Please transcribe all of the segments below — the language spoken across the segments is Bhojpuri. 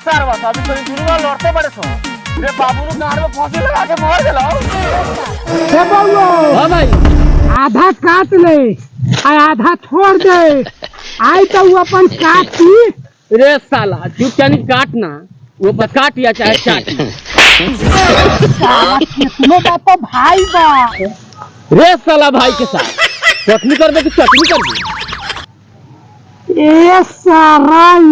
सर बस अभी तो जुड़वा लड़ते बड़े सो रे बाबू ने गाड़ में फांसी लगा के मार देला हे बाबू हां भाई आधा काट ले आधा छोड़ दे आई तो वो अपन काटी रे साला चुपचानी काटना वो पर काट या चाहे चाटी कितने का तो भाई बा रे साला भाई के साथ चटनी कर दे कि चटनी कर दे ए साराई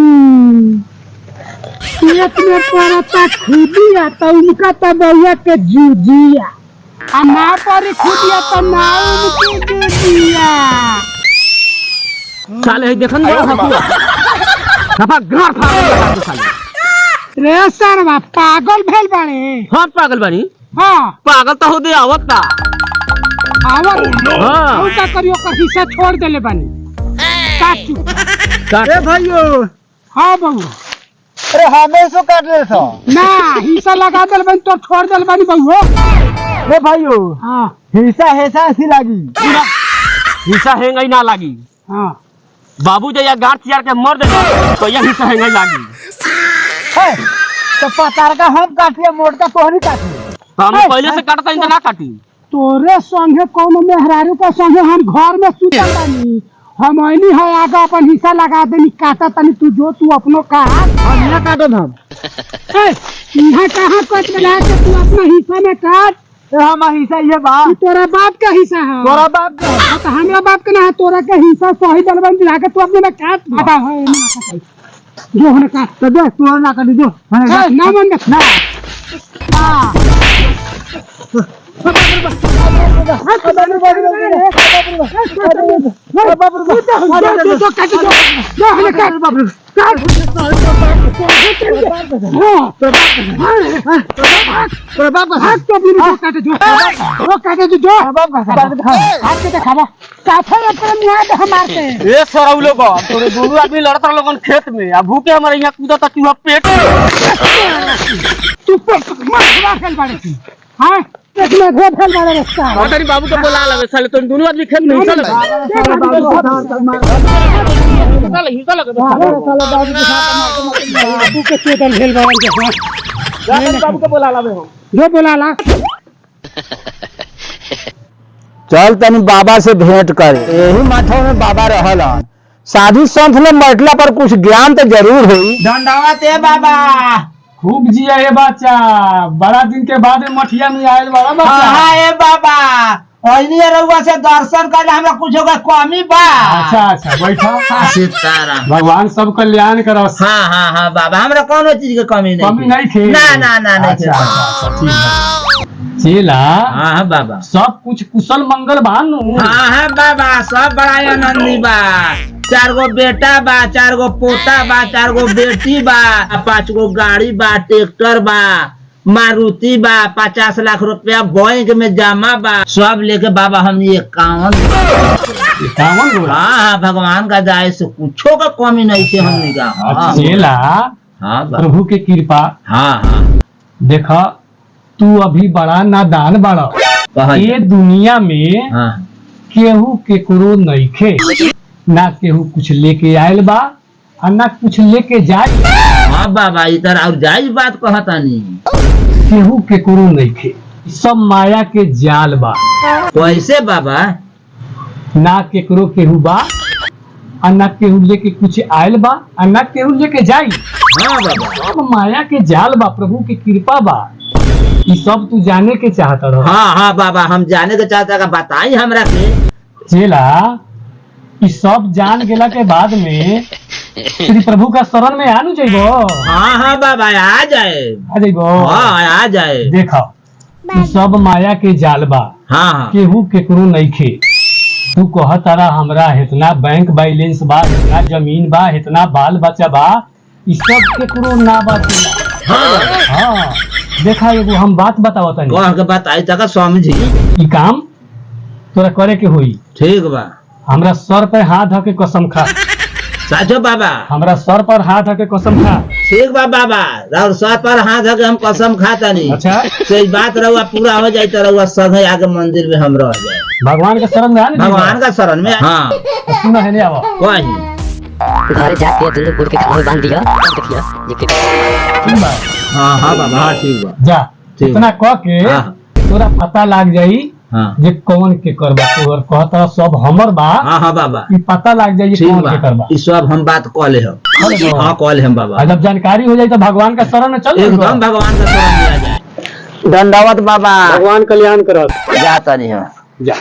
पेट में पड़ता खुदिया तो उनका तो बउआ के जूजिया आ ना पड़ी खुदिया तो ना उनके जूजिया साले है देखन बड़ा हसुआ सफा घर फाड़ दे साले रे सरवा पागल भेल बाड़े हां पागल बानी हां पागल तो हो दे आवता आवत हां उल्टा करियो का हिस्सा छोड़ देले बानी काट ए भाइयों हां बहू अरे हमें सो काट ले सो ना हिस्सा लगा देल बानी तो छोड़ देल बानी बहू ए भाइयों हां हिस्सा हैसा ऐसी लागी हिस्सा हेंगई ना लागी हां बाबू जया गाड़ चियार के मर दे तो यह हिस्सा हेंगई लागी है तो पतार का हम काटिए मोड़ का तो नहीं काटिए तो हम पहले से काटता इंत ना काटी तोरे संगे कौन मेहरारू का संगे हम घर में सुतल बानी हम आईनी है आगा अपन हिस्सा लगा देनी काटा तनी तू जो तू अपनो काट हम ना काटो हम यहाँ कहाँ कट लगा के तू अपना हिस्सा में काट हम हिस्सा ये बा तू तोरा बाप का हिस्सा है तोरा बाप का हाँ, तो हमरा बाप का ना है तोरा का हिस्सा सही दलबन दिला के तू अपने में काट हटा है जो होने काट तो दे तू ना काटी जो ना मन ना हां ए सरौ लोग तोरे दोनों आदमी लड़त लोगन खेत में आ भूखे हमारे यहाँ कूदता चूहा पेट तू खेल बाड़े हां पेट में घेर खेल बाड़े रास्ता तेरी बाबू को बुला लगे साले तुम दोनों आदमी खेत में हिस्सा लगे बाबू के चोटल खेल बाड़े के बाबू को बुला लावे हम जो बोला ला चल तनी बाबा से भेंट करे यही माथो में बाबा रहल साधु संत में बैठला पर कुछ ज्ञान तो जरूर हुई धन्यवाद है बाबा। खूब जिया ये बच्चा बड़ा दिन के बाद मठिया में आयल बड़ा बच्चा हाँ है बाबा ओइनी रउआ से दर्शन करले हमरा कुछ होगा कमी बा। अच्छा अच्छा बैठा सीताराम भगवान सब कल्याण करो हाँ हाँ हाँ बाबा हमरा कोनो चीज के कमी नहीं कमी नहीं थी ना ना ना नहीं अच्छा, थी। अच्छा, ठीक है चेला हाँ हाँ बाबा सब कुछ कुशल मंगल भानु हाँ हाँ बाबा सब बड़ा आनंदी बा 4 गो बेटा बा 4 गो पोता बा 4 गो बेटी बा 5 गो गाड़ी बा ट्रैक्टर बा मारुति बा 50 लाख रुपया बैंक में जमा बा सब लेके बाबा हम 51 गो हाँ हाँ भगवान का जाए से कुछो का कमी नहीं थे हमने का हाँ चेला हाँ बाबा प्रभु के कृपा हाँ हाँ देखा तू अभी बड़ा नादान बड़ा ये दुनिया में हाँ केहू केकरो नइखे ना केहू कुछ लेके आयल बा और ना कुछ लेके जाए हाँ बाबा इधर और जायज बात कहता नहीं केहू केकरो नइखे सब माया के जाल बा कैसे बाबा ना केकरो केहू बा और ना केहू लेके कुछ आयल बा और ना केहू लेके जाई हाँ बाबा सब माया के जाल बा प्रभु की कृपा बा ये सब तू जाने के चाहता रहो हाँ हाँ बाबा हम जाने के चाहता का बताई हमरा के चेला ये सब जान गेला के बाद में श्री प्रभु का शरण में आनु जाइबो हाँ हाँ बाबा आ जाए आ जाइबो हाँ आ जाए देखो ये सब माया के जाल बा हाँ हाँ केहू केकरो नइखे तू कह तारा हमरा इतना बैंक बैलेंस बा इतना जमीन बा इतना बाल बच्चा बा ये सब केकरो ना बा चेला हाँ हाँ देखा एगो हम बात बताओ तनी कह के बताई तक समझी ई काम तोरा करे के होई ठीक बा हमरा सर पे हाथ धऽ के कसम खा साचो बाबा हमरा सर पर हाथ धऽ के कसम खा ठीक बा बाबा और सर पर हाथ धके हम कसम खाता नहीं अच्छा से बात रहुआ पूरा हो जाए तो रहुआ संगे आके मंदिर में हम रह जाए भगवान के शरण में आ भगवान का शरण में हाँ सुना है नहीं आवो कही घर जाके दुनू गुड़ के खाना बांध दिया देखिया ठीक बा हाँ हाँ बाबा हाँ ठीक बा जा ठीक। इतना कह के हाँ। तोरा पता लाग जाई हाँ जे कौन के करबा तोर कहता सब हमर बा हाँ हाँ बाबा ई पता लाग जाई जे ठीक कौन बा के करबा ई सब हम बात कह ले हम हाँ कह ले हम बाबा और जब जानकारी हो जाई तो भगवान का शरण में चल एकदम भगवान का शरण लिया जाए। दंडवत बाबा भगवान कल्याण करत जाता नहीं है जा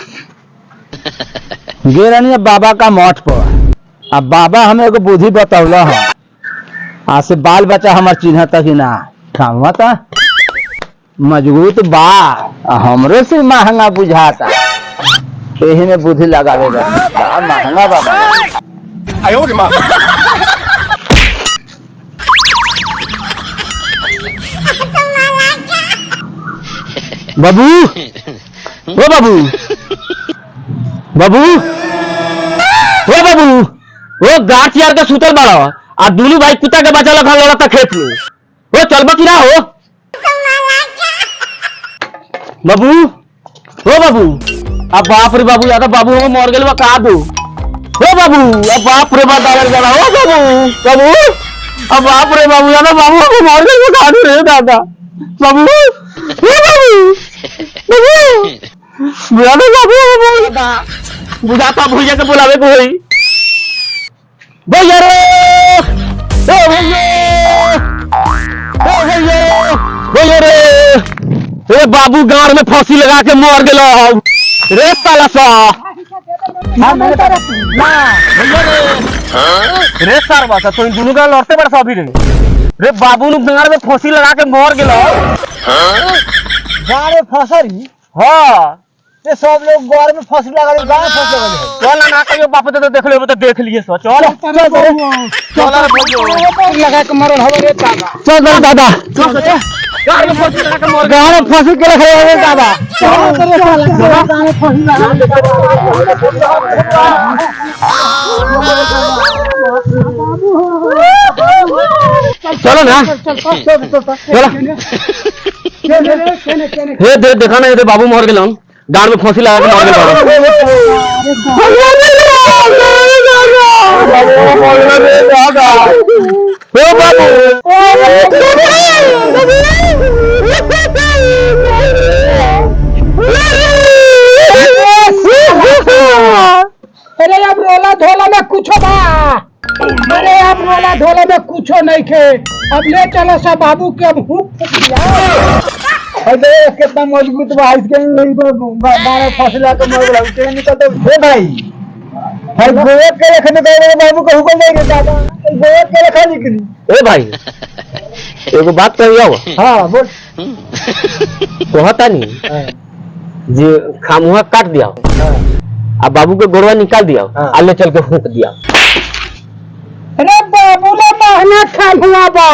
गे रहनी है बाबा का मठ पर। अब बाबा हमें एगो बुद्धि बतौला है आज से बाल बच्चा हमार चिन्ह तक ही ना खावा था मजबूत बा हमरे से महंगा बुझाता यही में बुद्धि लगावेगा बड़ा महंगा बाबा। बाबू ओ बाबू बाबू ओ बाबू ओ गाछ यार का सुतल बड़ा आ दुनू भाई कुत्ता के बच्चा लखा लड़ा खेत में ओ चलबा कि ना हो बाबू ओ बाबू अब बाप रे बाबू या तो बाबू हम मर गेल बा का दू ओ बाबू अब बाप रे बाप डाल गया ओ बाबू बाबू अब बाप रे बाबू या तो बाबू हम मर गेल बा का दू रे दादा बाबू ओ बाबू बाबू या तो बाबू बुझाता भुइया के बुलावे को होई भैया रे ओ भैया रे ए बाबू गाड़ में फांसी लगा के मर गेलो रे साला सा रे सार बात तो इन दोनों का लड़ते बड़ा सा अभी रे बाबू नु गाड़ में फांसी लगा के मर गेलो गाड़ में फसरी हां ये सब लोग गाड़ में फांसी लगा के गाड़ में फंस गए चल ना कहियो बाप तो देख लेबो तो देख लिए सो चल चल लगा के मरल हवे रे दादा चल दादा गाड़ में फांसी लगा के मर गाड़ में फांसी के रखे रे दादा गाड़ में फांसी चलो ना चलो हे देखा ना ये बाबू मर गेल गाड़ में फांसी लगा के मर अरे अब रोला धोला में कुछ बा अरे अब रोला धोला में कुछो नहीं खे अब ले चलो सब बाबू के अब हुक दिया अरे कितना मजबूत बा इसके बारह फसला तो मर गया उसे निकलते हे भाई हर गोवे के रखने का बाबू को हुक्म नहीं देता था गोवे के रखा निकली ए भाई एगो बात कहियो हां बोल कहता नहीं जे खामुहा काट दिया अब बाबू के गोड़वा निकाल दिया आ ले चल के फूंक दिया अरे बाबू ने महंगा खामुआ बा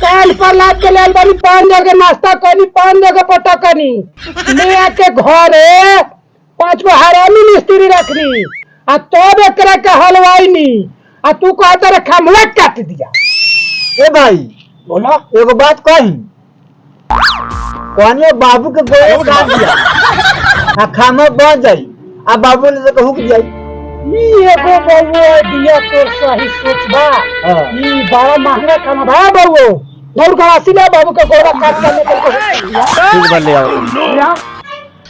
काल पर लाद के लेल बड़ी 5 जगह नाश्ता करनी 5 जगह पटा करनी ले आके घरे 5 गो हरामी मिस्त्री रखनी आ तब एकरा के हलवाई नी आ तू कहता रे खामुआ काट दिया ए भाई बोला एगो बात कही कहनी बाबू के गोड़ काट दिया आ खामा बच जाई आ बाबू ने तो हुक जाई ई एगो बाबू दिया तोर सही सोच बा ई बड़ा महंगा खाना बा बाबू दौड़ का आसीला बाबू के गोड़ा काट के निकल के ठीक बात ले आओ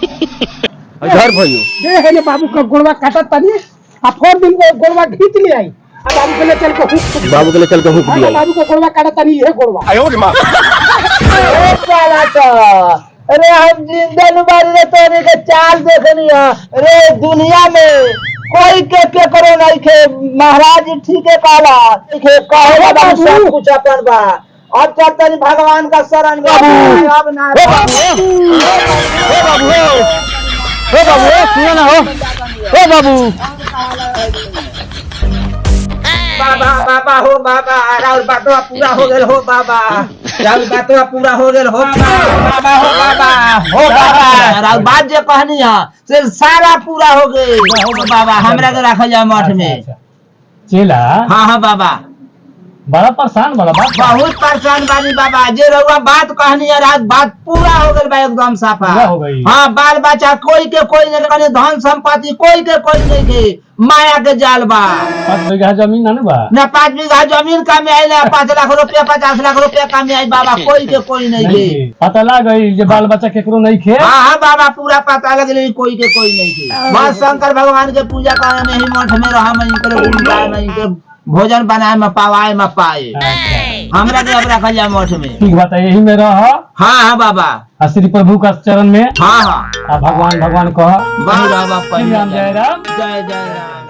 इधर भइयो दे है ने बाबू का गोड़ा काटत तनी आ 4 दिन को गोड़ा खींच ले आई आ बाबू के ले चल के हुक बाबू के लिए चल के हुक दिया बाबू को गोड़ा काटत तनी ये गोड़ा आयो रे मां ए साला तो अरे हम जिंदा नुमारी रे तोरे के चाल देखनी है रे दुनिया में कोई के करो नहीं के महाराज जी ठीक है कहला के कहे बाबू सब कुछ अपन बा अब चलते नहीं भगवान का शरण में अब ना ओ बाबू ओ बाबू ओ बाबू सुनो ना ओ बाबू बाबा बाबा हो बाबा राउर बातवा पूरा हो गेल हो बाबा राउर बातवा पूरा हो गेल हो बाबा हो बाबा राउर बात जे कहनी है से सारा पूरा हो गेल हो बाबा हमरा के रखल जा मठ में चेला हां हां बाबा बड़ा परेशान वाला बात बा। बहुत परेशान बानी बाबा। जे रउआ बात कहनी है रात बात पूरा हो गई बा एकदम साफा। पूरा हो गई। हाँ, बाल बच्चा कोई के कोई नहीं कहनी, धन संपत्ति कोई के कोई नहीं के, माया के जाल बा। 5 बीघा जमीन ना बा न 5 बीघा जमीन का में आइला, 5 लाख रुपया 50 लाख रुपया का में आई बाबा, कोई के कोई नहीं के। पता लग गई जे बाल बच्चा केकरो नहीं खे। हाँ हाँ बाबा, पूरा पता लग गई कोई के कोई नहीं के। बस शंकर भगवान के पूजा करे में ही मठ में रहा में इनके गुणगान में इनके भोजन बनाए में पावाए में पाए। हमरा के अब रखल जा मठ में। ठीक बात है, यही में रह। हाँ हाँ बाबा। आ श्री प्रभु का चरण में हाँ हाँ आ भगवान भगवान कह। वही रहा बाबा। जय राम। जय जय राम।